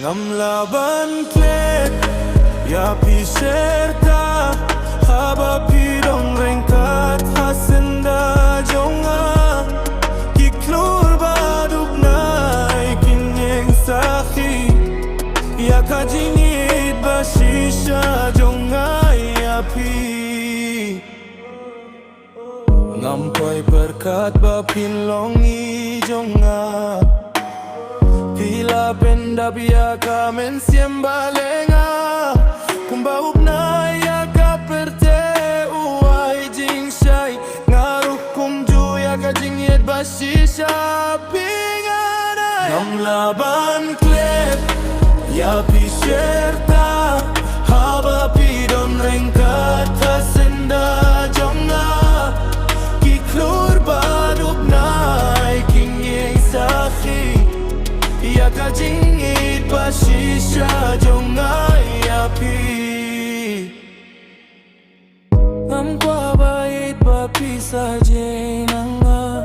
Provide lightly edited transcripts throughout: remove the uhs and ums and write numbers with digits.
ngam laban klet ya piserta haba pidong rengkat hasenda jonga kiklur baduk nai kinyeng sakhi ya kajingit basisha jonga ya pi ngampai berkat bapin longi jonga pila penda biya kamen siembalenga kumbaub na ya kaperte uai jing shai ngaruh kumju ya kajing yet basisha pingana ngam laban klep ya piserta haba pidon rengkat hasenda jonga kiklur baduk nai kinyeng sakhi ya kajingit basisha jonga ya pi ngam kwa bait ba pisa jenanga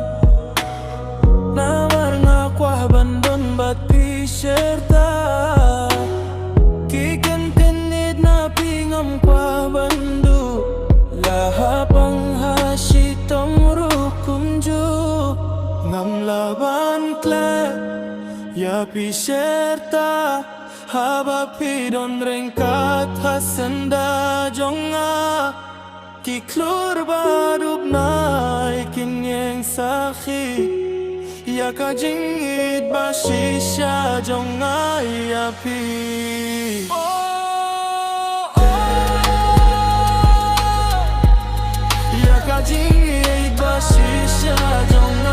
namar nga kwa bandon bat piserta kikan tenit na pingam kwa bandu lahapang hasitong rukumju ngam laban klep ya piserta haba pidon rengkat hasenda jonga kiklur badub nai kinyeng sakhi ya kajingit basisha jonga ya pi ya kajingit basisha jonga